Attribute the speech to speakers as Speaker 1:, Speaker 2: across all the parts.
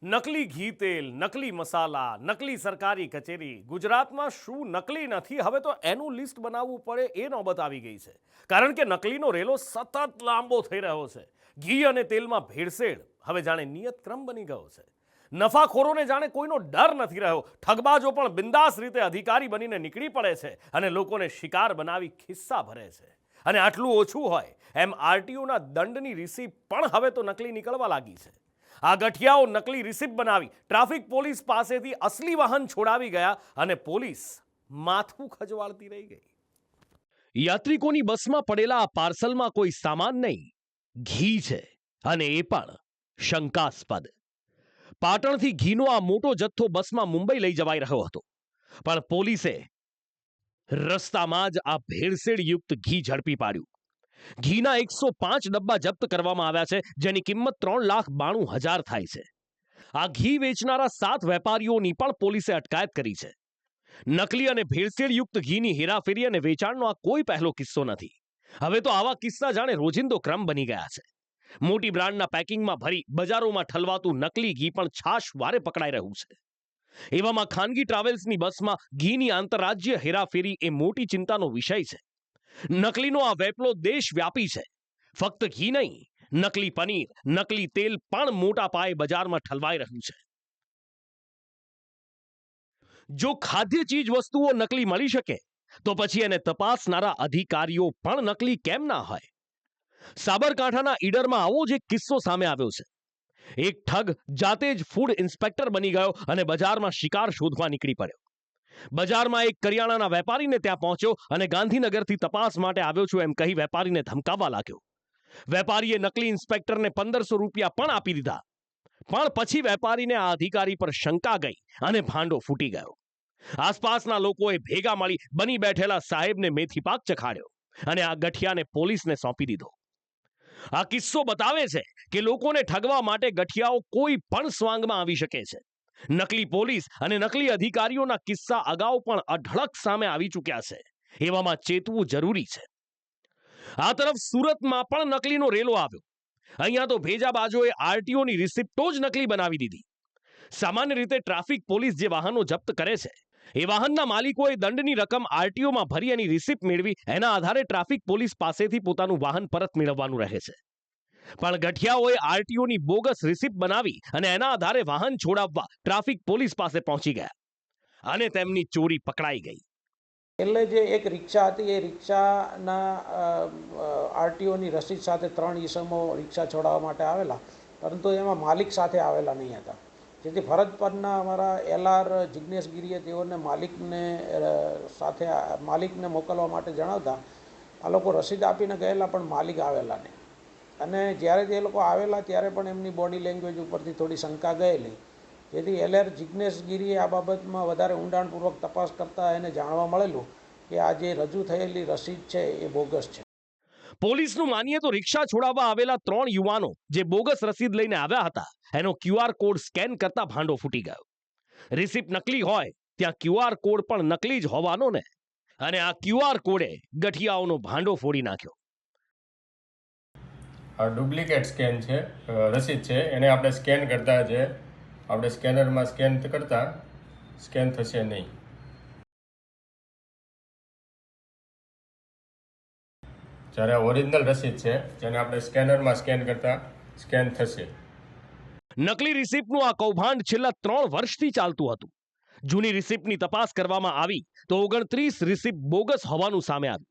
Speaker 1: નકલી ઘી તેલ, નકલી મસાલા, નકલી સરકારી કચેરી, ગુજરાતમાં શું નકલી નથી હવે તો એનું લિસ્ટ બનાવવું પડે એ નોબત આવી ગઈ છે. કારણ કે નકલીનો રેલો સતત લાંબો થઈ રહ્યો છે. ઘી અને તેલમાં ભેળસેળ હવે જાણે નિયત ક્રમ બની ગયો છે. નફાખોરોને જાણે કોઈનો ડર નથી રહ્યો. ઠગબાજો પણ બિંદાસ રીતે અધિકારી બનીને નીકળી પડે છે અને લોકોને શિકાર બનાવી ખિસ્સા ભરે છે. અને આટલું ઓછું હોય એમ આરટીઓના દંડની રિસીપ પણ હવે તો નકલી નીકળવા લાગી છે. આ ગઠિયાઓ નકલી રિસિપ્ટ બનાવી ટ્રાફિક પોલીસ પાસેથી અસલી વાહન છોડાવી ગયા અને પોલીસ માથું ખજવાળતી રહી ગઈ. યાત્રિકોની બસમાં પડેલા આ પાર્સલમાં કોઈ સામાન નહીં, ઘી છે અને એ પણ શંકાસ્પદ. પાટણથી ઘીનો આ મોટો જથ્થો બસમાં મુંબઈ લઈ જવાઈ રહ્યો હતો, પણ પોલીસે રસ્તામાં જ આ ભેળસેળયુક્ત ઘી ઝડપી પાડ્યું. ઘીના 105 ડબ્બા જપ્ત કરવામાં આવ્યા છે, જેની કિંમત 3,92,000 થાય છે. આ ઘી વેચનારા 7 વેપારીઓની પણ પોલીસે અટકાયત કરી છે. નકલી અને ભેળસેળયુક્ત ઘીની હેરાફેરી અને વેચાણનો આ કોઈ પહેલો કિસ્સો નથી. હવે તો આવા કિસ્સા જાણે રોજિંદો ક્રમ બની ગયા છે. મોટી બ્રાન્ડના પેકિંગમાં ભરી બજારોમાં ઠલવાતું નકલી ઘી પણ છાશવારે પકડાઈ રહ્યું છે. એવામાં ખાનગી ટ્રાવેલ્સની બસમાં ઘીની આંતરરાજ્ય હેરાફેરી એ મોટી ચિંતાનો વિષય છે. નકલીનો આ વેપલો દેશવ્યાપી છે. ફક્ત ઘી નહીં, નકલી પનીર, નકલી તેલ પણ મોટા પાયે બજારમાં ઠલવાઈ રહ્યું છે. જો ખાદ્ય ચીજ વસ્તુઓ નકલી મળી શકે તો પછી એને તપાસનારા અધિકારીઓ પણ નકલી કેમ ના હોય? સાબરકાંઠાના ઈડરમાં આવો જ એક કિસ્સો સામે આવ્યો છે. એક ઠગ જાતે જ ફૂડ ઇન્સ્પેક્ટર બની ગયો અને બજારમાં શિકાર શોધવા નીકળી પડ્યો. બજારમાં એક કરિયાણાના વેપારીને ત્યાં પહોંચ્યો અને ગાંધીનગરથી તપાસ માટે આવ્યો છું એમ કહી વેપારીને ધમકાવવા લાગ્યો. વેપારીએ નકલી ઇન્સ્પેક્ટરને 1,500 રૂપિયા પણ આપી દીધા. પણ પછી વેપારીને આ અધિકારી પર શંકા ગઈ અને ભાંડો ફૂટી ગયો. આસપાસના લોકોએ ભેગા મળી બની બેઠેલા સાહેબને મેથી પાક ચખાડ્યો અને આ ગઠિયાને પોલીસને સોંપી દીધો. આ કિસ્સો બતાવે છે કે લોકોને ઠગવા માટે ગઠિયાઓ કોઈ પણ સ્વાંગમાં આવી શકે છે. નકલી પોલીસ અને નકલી અધિકારીઓના કિસ્સા અગાઉ પણ અઢળક સામે આવી ચૂક્યા છે. એવામાં ચેતવું જરૂરી છે. આ તરફ સુરતમાં પણ નકલીનો રેલો આવ્યો. અહીંયા તો ભેજાબાજોએ આરટીઓની રિસિપ્ટો જ નકલી બનાવી દીધી. સામાન્ય રીતે ટ્રાફિક પોલીસ જે વાહનો જપ્ત કરે છે એ વાહનના માલિકોએ દંડની રકમ આરટીઓમાં ભરી એની રિસિપ્ટ મેળવી એના આધારે ટ્રાફિક પોલીસ પાસેથી પોતાનું વાહન પરત મેળવવાનું રહે છે. પણ ગઠિયાઓએ આરટીઓની બોગસ રિસિપ્ટ બનાવી અને એના આધારે વાહન છોડાવવા ટ્રાફિક પોલીસ પાસે પહોંચી ગયા અને તેમની ચોરી પકડાઈ ગઈ.
Speaker 2: એટલે જે એક રિક્ષા હતી એ રિક્ષાના આરટીઓની રસીદ સાથે 3 ઈસમો રિક્ષા છોડાવવા માટે આવેલા, પરંતુ એમાં માલિક સાથે આવેલા નહીં હતા. જેથી ફરજ પરના અમારા એલઆર જિજ્ઞેશગીરીએ તેઓને માલિકને મોકલવા માટે જણાવતા આ લોકો રસીદ આપીને ગયેલા પણ માલિક આવેલા નહીં. અને જ્યારે તે લોકો આવેલા ત્યારે પણ એમની બોડી લેંગ્વેજ ઉપરથી થોડી શંકા ગયેલી, જેથી એલઆર જિજ્ઞેશગીરીએ આ બાબતમાં વધારે ઊંડાણપૂર્વક તપાસ કરતાં એને જાણવા મળેલું કે આ જે રજૂ થયેલી રસીદ છે એ બોગસ છે.
Speaker 1: પોલીસનું માનીએ તો રિક્ષા છોડાવવા આવેલા 3 યુવાનો જે બોગસ રસીદ લઈને આવ્યા હતા એનો ક્યુઆર કોડ સ્કેન કરતા ભાંડો ફૂટી ગયો. રિસિપ્ટ નકલી હોય ત્યાં ક્યુઆર કોડ પણ નકલી જ હોવાનો ને. અને આ ક્યુઆર કોડે ગઠિયાઓનો ભાંડો ફોડી નાખ્યો.
Speaker 3: આ ડુપ્લિકેટ સ્કેન છે, રસીદ છે, એને આપણે સ્કેન કરતા છે. આપણે સ્કેનરમાં સ્કેન કરતા સ્કેન થશે નહીં. જ્યારે ઓરિજિનલ રસીદ છે જેને આપણે સ્કેનરમાં સ્કેન કરતા સ્કેન થશે.
Speaker 1: નકલી રિસિપ્ટનું આ કૌભાંડ છેલ્લા 3 વર્ષથી ચાલતું હતું. જૂની રિસિપ્ટની તપાસ કરવામાં આવી તો 29 રિસિપ્ટ બોગસ હોવાનું સામે આવ્યું.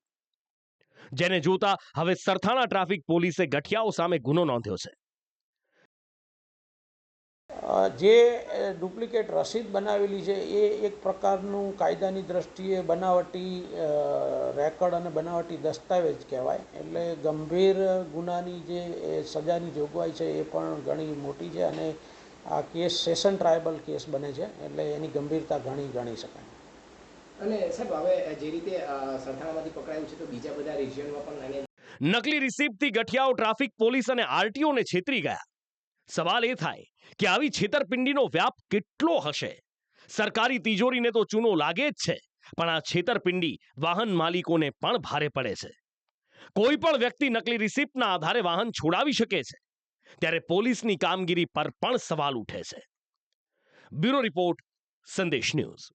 Speaker 1: જેને જોતા હવે સરથાણા ટ્રાફિક પોલીસે ગઠિયાઓ સામે ગુનો નોંધ્યો છે.
Speaker 2: જે ડુપ્લિકેટ રસીદ બનાવેલી છે એ એક પ્રકારનું કાયદાની દ્રષ્ટિએ બનાવટી રેકર્ડ અને બનાવટી દસ્તાવેજ કહેવાય. એટલે ગંભીર ગુનાની જે સજાની જોગવાઈ છે એ પણ ઘણી મોટી છે અને આ કેસ સેશન ટ્રાયબલ કેસ બને છે, એટલે એની ગંભીરતા ઘણી ગણી શકાય.
Speaker 4: અને સાહેબ હવે જે રીતે સરથાણામાંથી પકડાયું છે તો બીજા બધા રિજિયનમાં પણ
Speaker 1: નકલી રિસિપ્ટથી ગઠિયાઓ ટ્રાફિક પોલીસ અને આરટીઓને છેતરી ગયા. સવાલ એ થાય કે આવી છેતરપિંડીનો વ્યાપ કેટલો હશે? સરકારી તિજોરીને તો ચૂનો લાગે જ છે, પણ આ છેતરપિંડી વાહન માલિકોને પણ ભારે પડે છે. કોઈ પણ વ્યક્તિ નકલી રિસિપ્ટના આધારે વાહન છોડાવી શકે છે, ત્યારે પોલીસની કામગીરી પર પણ સવાલ ઉઠે છે. બ્યુરો રિપોર્ટ, સંદેશ ન્યૂઝ.